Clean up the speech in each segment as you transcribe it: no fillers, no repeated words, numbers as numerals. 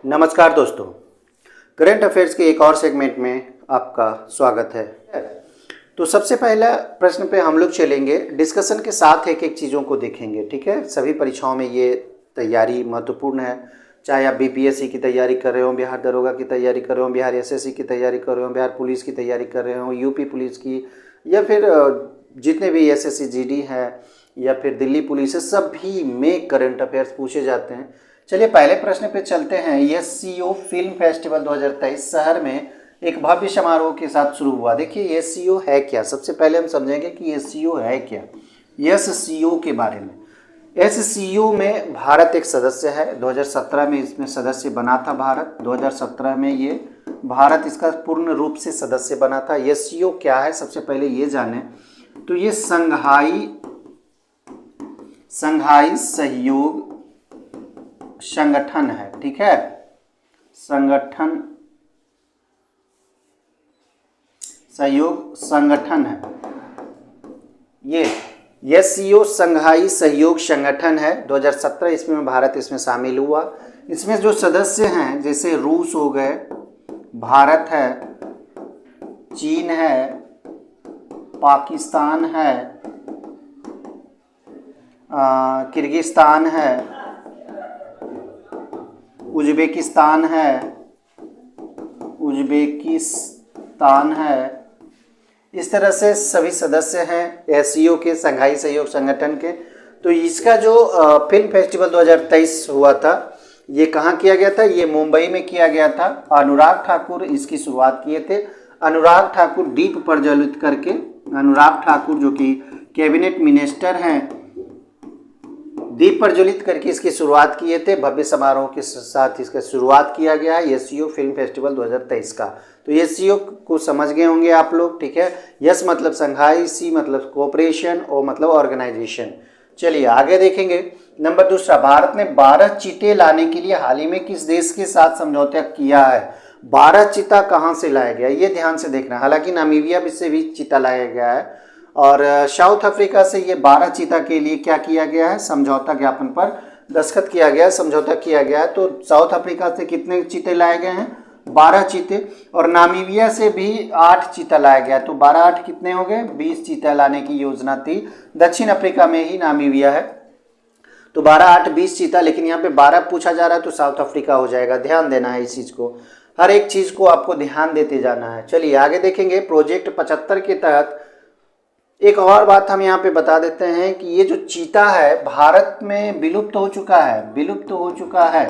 नमस्कार दोस्तों, current affairs के एक और सेगमेंट में आपका स्वागत है। तो सबसे पहला प्रश्न पे हम लोग चलेंगे, डिस्कशन के साथ एक एक चीज़ों को देखेंगे। ठीक है, सभी परीक्षाओं में ये तैयारी महत्वपूर्ण है। चाहे आप बीपीएससी की तैयारी कर रहे हो, बिहार दरोगा की तैयारी कर रहे हो, बिहार एसएससी की तैयारी कर रहे हो, बिहार पुलिस की तैयारी कर रहे हो, यूपी पुलिस की, या फिर जितने भी एसएससी जीडी है या फिर दिल्ली पुलिस है, सभी में करंट अफेयर्स पूछे जाते हैं। चलिए पहले प्रश्न पे चलते हैं। एससीओ फिल्म फेस्टिवल 2023 शहर में एक भव्य समारोह के साथ शुरू हुआ। देखिए एससीओ है क्या, सबसे पहले हम समझेंगे कि एससीओ है क्या। एससीओ के बारे में, एससीओ में भारत एक सदस्य है। 2017 में इसमें सदस्य बना था भारत। 2017 में ये भारत इसका पूर्ण रूप से सदस्य बना था। एससीओ क्या है, सबसे पहले ये जाने तो ये संघाई सहयोग संगठन है। ठीक है, संगठन सहयोग संगठन है। ये एससीओ संघाई सहयोग संगठन है। 2017 ईस्वी में भारत इसमें शामिल हुआ। इसमें जो सदस्य हैं जैसे रूस हो गए, भारत है, चीन है, पाकिस्तान है, किर्गिस्तान है, उज्बेकिस्तान है, इस तरह से सभी सदस्य हैं एससीओ के, संघाई सहयोग संगठन के। तो इसका जो फिल्म फेस्टिवल 2023 हुआ था, ये कहाँ किया गया था? ये मुंबई में किया गया था। अनुराग ठाकुर इसकी शुरुआत किए थे। अनुराग ठाकुर दीप प्रज्वलित करके, अनुराग ठाकुर जो कि कैबिनेट मिनिस्टर हैं, दीप प्रज्वलित करके इसकी शुरुआत किए थे। भव्य समारोह के साथ इसका शुरुआत किया गया है एससीओ फिल्म फेस्टिवल 2023 का। तो एससीओ को समझ गए होंगे आप लोग। ठीक है, यस मतलब संघाई, सी मतलब कोऑपरेशन, ओ मतलब ऑर्गेनाइजेशन। चलिए आगे देखेंगे। नंबर दूसरा, भारत ने 12 चीते लाने के लिए हाल ही में किस देश के साथ समझौता किया है? 12 चीता कहाँ से लाया गया, ये ध्यान से देखना। हालांकि नामीबिया से भी चीता लाया गया है और साउथ अफ्रीका से ये 12 चीता के लिए क्या किया गया है? समझौता ज्ञापन पर दस्तखत किया गया है, समझौता किया गया है। तो साउथ अफ्रीका से कितने चीते लाए गए हैं? 12 चीते। और नामीबिया से भी 8 चीता लाया गया। तो 12 8 कितने हो गए? 20 चीता लाने की योजना थी। दक्षिण अफ्रीका में ही नामीबिया है। तो 12 8 20 चीता, लेकिन यहाँ पे 12 पूछा जा रहा है तो साउथ अफ्रीका हो जाएगा। ध्यान देना है इस चीज़ को, हर एक चीज़ को आपको ध्यान देते जाना है। चलिए आगे देखेंगे। प्रोजेक्ट 75 के तहत एक और बात हम यहाँ पे बता देते हैं कि ये जो चीता है भारत में विलुप्त हो चुका है।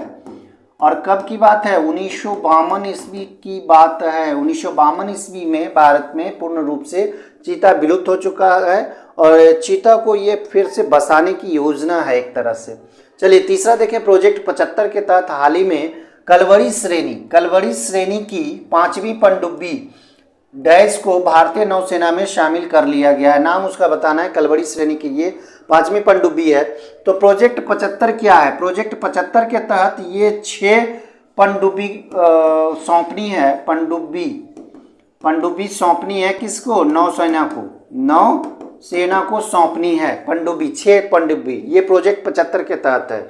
और कब की बात है? 1952 ईस्वी की बात है। 1952 ईस्वी में भारत में पूर्ण रूप से चीता विलुप्त हो चुका है और चीता को ये फिर से बसाने की योजना है एक तरह से। चलिए तीसरा देखें। प्रोजेक्ट 75 के तहत हाल ही में कलवरी श्रेणी की 5वीं पनडुब्बी डैश को भारतीय नौसेना में शामिल कर लिया गया है। नाम उसका बताना है। कलवरी श्रेणी की ये 5वीं पनडुब्बी है। तो प्रोजेक्ट 75 क्या है? प्रोजेक्ट 75 के तहत ये 6 पनडुब्बी सौंपनी है। पनडुब्बी सौंपनी है किसको? नौसेना को सौंपनी है पनडुब्बी, 6 पनडुब्बी। ये प्रोजेक्ट 75 के तहत है।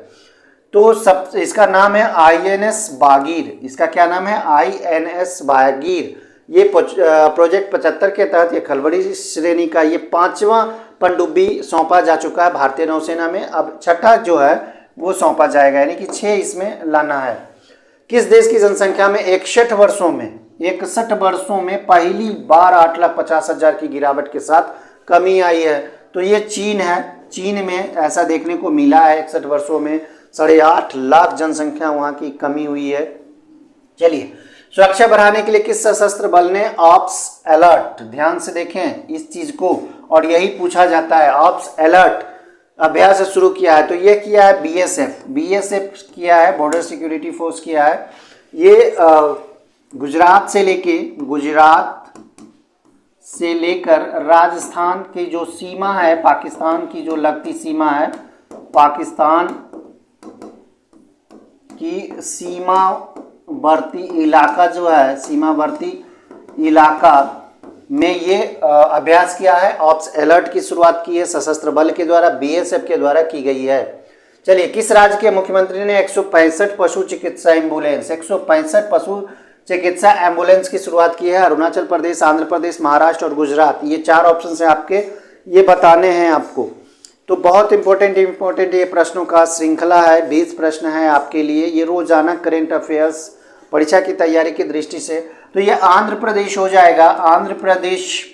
तो सब इसका नाम है आईएनएस बागीर। इसका क्या नाम है? आईएनएस बागीर। ये प्रोजेक्ट 75 के तहत ये कलवरी श्रेणी का ये 5वां पनडुब्बी सौंपा जा चुका है भारतीय नौसेना में। अब छठा जो है वो सौंपा जाएगा, यानी कि 6 इसमें लाना है। किस देश की जनसंख्या में 61 वर्षों में पहली बार 8,50,000 की गिरावट के साथ कमी आई है? तो ये चीन है। चीन में ऐसा देखने को मिला है, 61 वर्षों में 8.5 लाख जनसंख्या वहाँ की कमी हुई है। चलिए, सुरक्षा बढ़ाने के लिए किस सशस्त्र बल ने ऑप्स अलर्ट, ध्यान से देखें इस चीज को, और यही पूछा जाता है, ऑप्स अलर्ट अभ्यास शुरू किया है? तो ये किया है बीएसएफ किया है, बॉर्डर सिक्योरिटी फोर्स किया है। ये गुजरात से लेकर राजस्थान की जो सीमा है, पाकिस्तान की जो लगती सीमा है, पाकिस्तान की सीमावर्ती इलाका जो है, सीमावर्ती इलाका में ये अभ्यास किया है। ऑप्स अलर्ट की शुरुआत की है सशस्त्र बल के द्वारा, बीएसएफ के द्वारा की गई है। चलिए, किस राज्य के मुख्यमंत्री ने 165 पशु चिकित्सा एम्बुलेंस 165 पशु चिकित्सा एम्बुलेंस की शुरुआत की है? अरुणाचल प्रदेश, आंध्र प्रदेश, महाराष्ट्र और गुजरात। ये 4 ऑप्शन है आपके, ये बताने हैं आपको। तो बहुत इंपॉर्टेंट ये प्रश्नों का श्रृंखला है। 20 प्रश्न है आपके लिए, ये रोजाना करेंट अफेयर्स परीक्षा की तैयारी की दृष्टि से। तो ये आंध्र प्रदेश हो जाएगा। आंध्र प्रदेश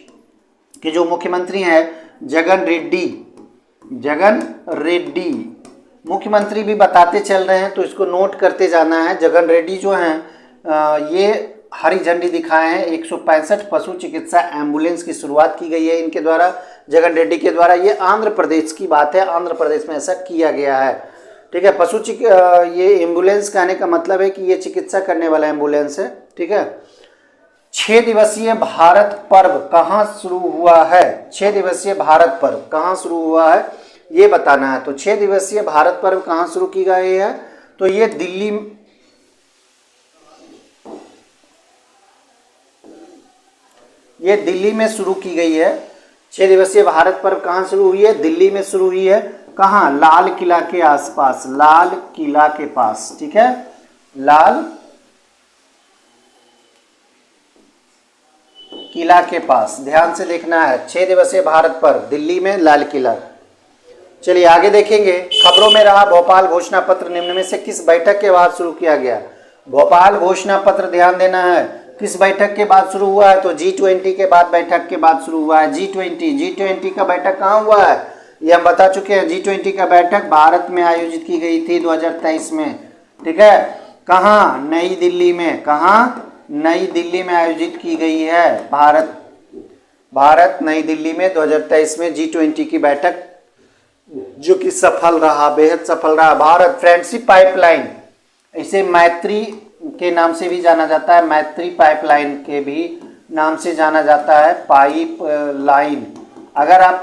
के जो मुख्यमंत्री हैं जगन रेड्डी मुख्यमंत्री भी बताते चल रहे हैं, तो इसको नोट करते जाना है। जगन रेड्डी जो हैं ये हरी झंडी दिखाए हैं। 165 पशु चिकित्सा एम्बुलेंस की शुरुआत की गई है इनके द्वारा, जगन रेड्डी के द्वारा। ये आंध्र प्रदेश की बात है, आंध्र प्रदेश में ऐसा किया गया है। ठीक है, ये एम्बुलेंस कहने का मतलब है कि ये चिकित्सा करने वाला एम्बुलेंस है। ठीक है, 6 दिवसीय भारत पर्व कहाँ शुरू हुआ है? 6 दिवसीय भारत पर्व कहाँ शुरू हुआ है ये बताना है। तो 6 दिवसीय भारत पर्व कहाँ शुरू की गई है? तो ये दिल्ली में शुरू की गई है। 6 दिवसीय भारत पर्व कहाँ शुरू हुई है? दिल्ली में शुरू हुई है। कहाँ? लाल किला के आसपास, लाल किला के पास। ठीक है, लाल किला के पास, ध्यान से देखना है। 6 दिवसीय भारत पर्व दिल्ली में, लाल किला। चलिए आगे देखेंगे। खबरों में रहा भोपाल घोषणा पत्र निम्न में से किस बैठक के बाद शुरू किया गया? भोपाल घोषणा पत्र ध्यान देना है, किस बैठक के बाद शुरू हुआ है? तो G20 के बाद बैठक के बाद शुरू हुआ है। G20 का बैठक कहाँ हुआ है? ये हम बता चुके हैं। G20 का बैठक भारत में आयोजित की गई थी 2023 में। ठीक है, कहाँ? नई दिल्ली में। कहाँ? नई दिल्ली में आयोजित की गई है। भारत नई दिल्ली में 2023 में G20 की बैठक, जो कि सफल रहा, बेहद सफल रहा। भारत फ्रेंडशिप पाइपलाइन, इसे मैत्री के नाम से भी जाना जाता है, मैत्री पाइपलाइन के भी नाम से जाना जाता है, पाइपलाइन। अगर आप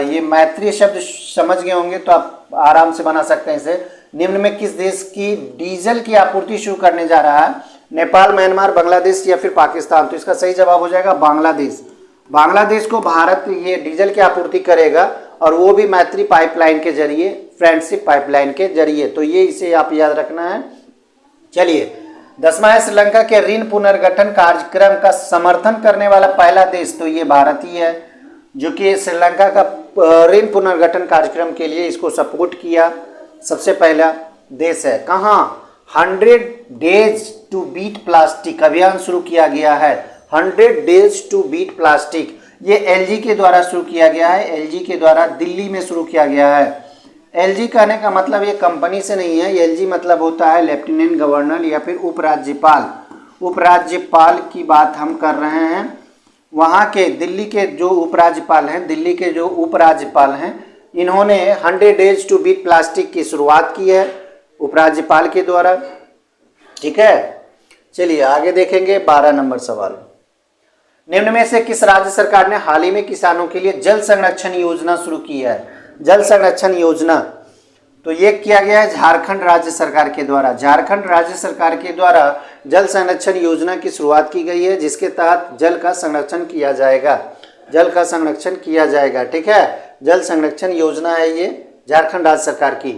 ये मैत्री शब्द समझ गए होंगे तो आप आराम से बना सकते हैं इसे। निम्न में किस देश की डीजल की आपूर्ति शुरू करने जा रहा है? नेपाल, म्यांमार, बांग्लादेश या फिर पाकिस्तान? तो इसका सही जवाब हो जाएगा बांग्लादेश। बांग्लादेश को भारत ये डीजल की आपूर्ति करेगा, और वो भी मैत्री पाइपलाइन के जरिए, फ्रेंडशिप पाइपलाइन के जरिए। तो ये इसे आप याद रखना है। चलिए, 10वां है श्रीलंका के ऋण पुनर्गठन कार्यक्रम का समर्थन करने वाला पहला देश। तो ये भारत ही है, जो कि श्रीलंका का ऋण पुनर्गठन कार्यक्रम के लिए इसको सपोर्ट किया, सबसे पहला देश है। कहाँ? 100 डेज टू बीट प्लास्टिक अभियान शुरू किया गया है। 100 डेज टू बीट प्लास्टिक, ये LG के द्वारा शुरू किया गया है। LG के द्वारा दिल्ली में शुरू किया गया है। LG कहने का मतलब ये कंपनी से नहीं है। LG मतलब होता है लेफ्टिनेंट गवर्नर या फिर उपराज्यपाल। उपराज्यपाल की बात हम कर रहे हैं। वहाँ के दिल्ली के जो उपराज्यपाल हैं, इन्होंने 100 डेज टू बीट प्लास्टिक की शुरुआत की है उपराज्यपाल के द्वारा। ठीक है, चलिए आगे देखेंगे। 12 नंबर सवाल, निम्न में से किस राज्य सरकार ने हाल ही में किसानों के लिए जल संरक्षण योजना शुरू की है? जल संरक्षण योजना, तो ये किया गया है झारखंड राज्य सरकार के द्वारा। झारखंड राज्य सरकार के द्वारा जल संरक्षण योजना की शुरुआत की गई है, जिसके तहत जल का संरक्षण किया जाएगा। ठीक है, जल संरक्षण योजना है ये झारखंड राज्य सरकार की।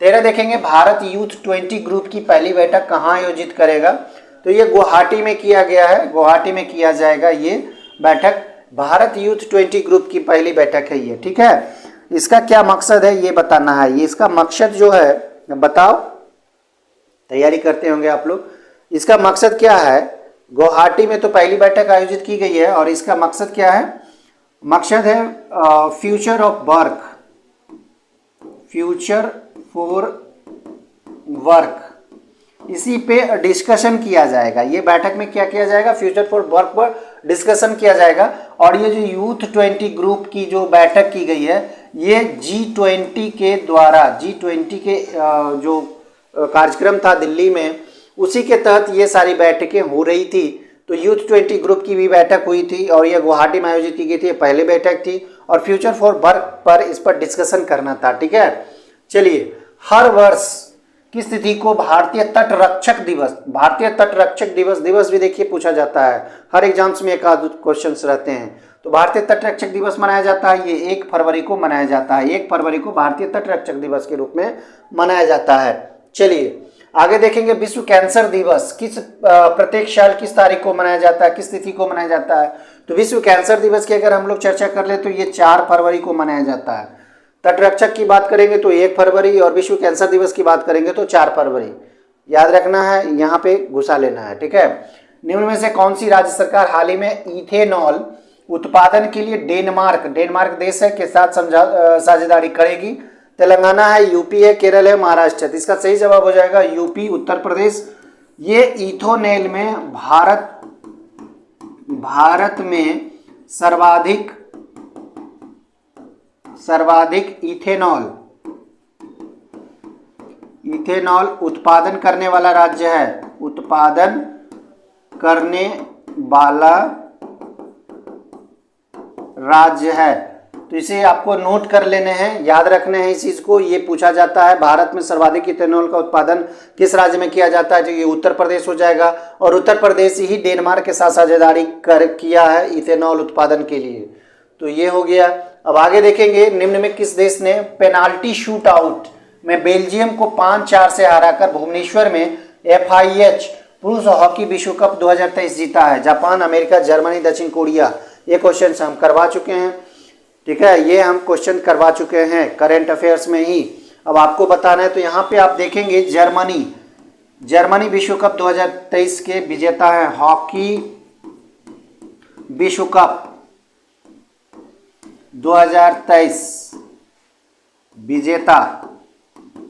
13 देखेंगे, भारत यूथ 20 ग्रुप की पहली बैठक कहाँ आयोजित करेगा? तो ये गुवाहाटी में किया गया है, गुवाहाटी में किया जाएगा ये बैठक। भारत यूथ 20 ग्रुप की पहली बैठक है ये। ठीक है, इसका क्या मकसद है ये बताना है। ये इसका मकसद जो है, बताओ, तैयारी करते होंगे आप लोग। इसका मकसद क्या है? गुवाहाटी में तो पहली बैठक आयोजित की गई है, और इसका मकसद क्या है? मकसद है future of work, future for work, इसी पे डिस्कशन किया जाएगा। ये बैठक में क्या किया जाएगा? फ्यूचर फॉर वर्क पर डिस्कशन किया जाएगा। और ये जो यूथ 20 ग्रुप की जो बैठक की गई है, ये G20 के द्वारा, G20 के जो कार्यक्रम था दिल्ली में, उसी के तहत ये सारी बैठकें हो रही थी। तो यूथ 20 ग्रुप की भी बैठक हुई थी, और ये गुवाहाटी में आयोजित की गई थी, पहली बैठक थी। और फ्यूचर फॉर वर्क पर इस पर डिस्कशन करना था। ठीक है, चलिए, हर वर्ष किस तिथि को भारतीय तटरक्षक दिवस भी देखिए पूछा जाता है, हर एग्जाम्स में एक आध क्वेश्चन रहते हैं। तो भारतीय तटरक्षक दिवस मनाया जाता है, ये 1 फरवरी को मनाया जाता है। 1 फरवरी को भारतीय तटरक्षक दिवस के रूप में मनाया जाता है। चलिए आगे देखेंगे, विश्व कैंसर दिवस किस प्रत्येक साल किस तारीख को मनाया जाता है, किस तिथि को मनाया जाता है। तो विश्व कैंसर दिवस की अगर हम लोग चर्चा कर ले तो ये 4 फरवरी को मनाया जाता है। तटरक्षक की बात करेंगे तो 1 फरवरी और विश्व कैंसर दिवस की बात करेंगे तो 4 फरवरी। याद रखना है, यहाँ पे घुसा लेना है, ठीक है। निम्न में से कौन सी राज्य सरकार हाल ही में इथेनॉल उत्पादन के लिए डेनमार्क देश है के साथ साझेदारी करेगी। तेलंगाना है, यूपी है, केरल है, महाराष्ट्र है। तो इसका सही जवाब हो जाएगा यूपी, उत्तर प्रदेश। ये इथेनॉल में भारत में सर्वाधिक इथेनॉल उत्पादन करने वाला राज्य है, उत्पादन करने वाला राज्य है। तो इसे आपको नोट कर लेने हैं, याद रखने हैं इस चीज को। ये पूछा जाता है भारत में सर्वाधिक इथेनॉल का उत्पादन किस राज्य में किया जाता है, तो ये उत्तर प्रदेश हो जाएगा। और उत्तर प्रदेश ही डेनमार्क के साथ साझेदारी किया है इथेनॉल उत्पादन के लिए। तो ये हो गया। अब आगे देखेंगे, निम्न में किस देश ने पेनाल्टी शूट आउट में बेल्जियम को 5-4 से हराकर भुवनेश्वर में FIH पुरुष हॉकी विश्व कप 2023 जीता है। जापान, अमेरिका, जर्मनी, दक्षिण कोरिया। ये क्वेश्चन हम करवा चुके हैं, ठीक है। ये हम क्वेश्चन करवा चुके हैं करंट अफेयर्स में ही। अब आपको बताना है, तो यहाँ पे आप देखेंगे जर्मनी विश्व कप 2023 के विजेता है। हॉकी विश्व कप 2023 विजेता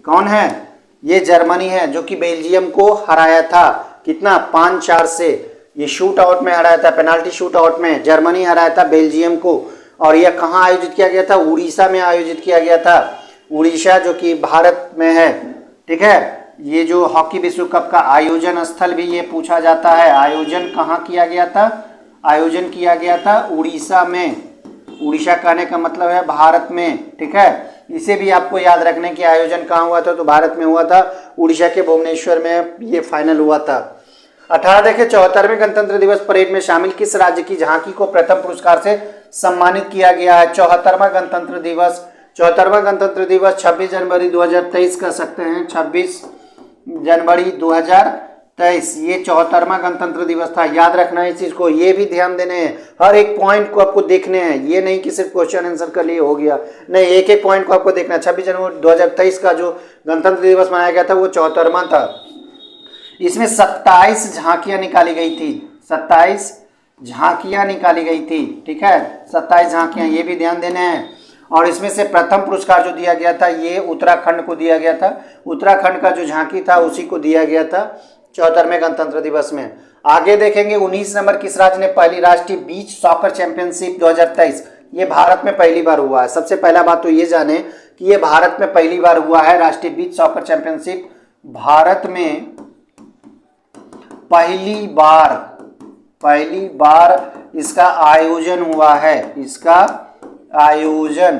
कौन है? ये जर्मनी है, जो कि बेल्जियम को हराया था। कितना? 5-4 से। ये शूट आउट में हराया था, पेनाल्टी शूट आउट में जर्मनी हराया था बेल्जियम को। और यह कहाँ आयोजित किया गया था? उड़ीसा में आयोजित किया गया था। उड़ीसा जो कि भारत में है, ठीक है। ये जो हॉकी विश्व कप का आयोजन स्थल भी ये पूछा जाता है, आयोजन कहाँ किया गया था? आयोजन किया गया था उड़ीसा में। उड़ीसा कहने का मतलब है भारत में, ठीक है। इसे भी आपको याद रखने की आयोजन कहाँ हुआ था, तो भारत में हुआ था, उड़ीसा के भुवनेश्वर में ये फाइनल हुआ था। 18 देखें, 74वें गणतंत्र दिवस परेड में शामिल किस राज्य की झांकी को प्रथम पुरस्कार से सम्मानित किया गया है? 74वां गणतंत्र दिवस 26 जनवरी 2023 कह सकते हैं, 26 जनवरी 2023 ये 74वां गणतंत्र दिवस था। याद रखना है इस चीज को, ये भी ध्यान देने हैं, हर एक पॉइंट को आपको देखने हैं। ये नहीं कि सिर्फ क्वेश्चन आंसर कर लिए हो गया, नहीं, एक एक पॉइंट को आपको देखना है। 26 जनवरी 2023 का जो गणतंत्र दिवस मनाया गया था वो 74वां था। इसमें 27 झांकियां निकाली गई थी, 27 झांकियां निकाली गई थी, ठीक है। 27 झांकियां, ये भी ध्यान देने हैं। और इसमें से प्रथम पुरस्कार जो दिया गया था ये उत्तराखंड को दिया गया था। उत्तराखंड का जो झांकी था उसी को दिया गया था 74वें गणतंत्र दिवस में। आगे देखेंगे, 19 नंबर किस राज्य ने पहली राष्ट्रीय बीच सॉकर चैंपियनशिप 2023, ये भारत में पहली बार हुआ है। सबसे पहला बात तो ये जाने कि ये भारत में पहली बार हुआ है। राष्ट्रीय बीच सॉकर चैंपियनशिप भारत में पहली बार इसका आयोजन हुआ है, इसका आयोजन,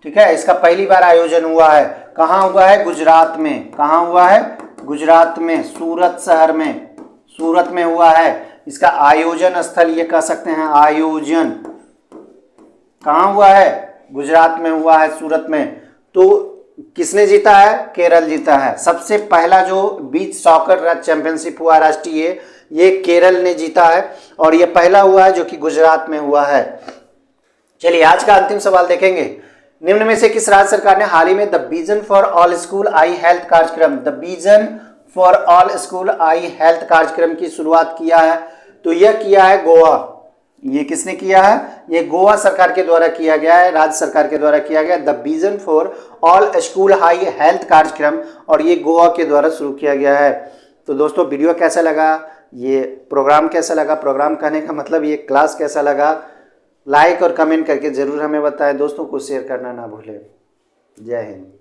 ठीक है। इसका पहली बार आयोजन हुआ है। कहाँ हुआ है? गुजरात में। कहाँ हुआ है? गुजरात में, सूरत शहर में, सूरत में हुआ है। इसका आयोजन स्थल ये कह सकते हैं, आयोजन कहाँ हुआ है? गुजरात में हुआ है, सूरत में। तो किसने जीता है? केरल जीता है। सबसे पहला जो बीच सॉकर चैंपियनशिप हुआ राष्ट्रीय, ये केरल ने जीता है और ये पहला हुआ है जो कि गुजरात में हुआ है। चलिए आज का अंतिम सवाल देखेंगे, निम्न में से किस राज्य सरकार ने हाल ही में the vision for all school eye health कार्यक्रम, the vision for all school eye health कार्यक्रम की शुरुआत किया है? तो यह किया है गोवा। ये किसने किया है? ये गोवा सरकार के द्वारा किया गया है, राज्य सरकार के द्वारा किया गया the vision for all school high health कार्यक्रम, और ये गोवा के द्वारा शुरू किया गया है। तो दोस्तों वीडियो कैसा लगा, ये प्रोग्राम कैसा लगा, प्रोग्राम कहने का मतलब ये क्लास कैसा लगा, लाइक और कमेंट करके ज़रूर हमें बताएं। दोस्तों को शेयर करना ना भूलें। जय हिंद।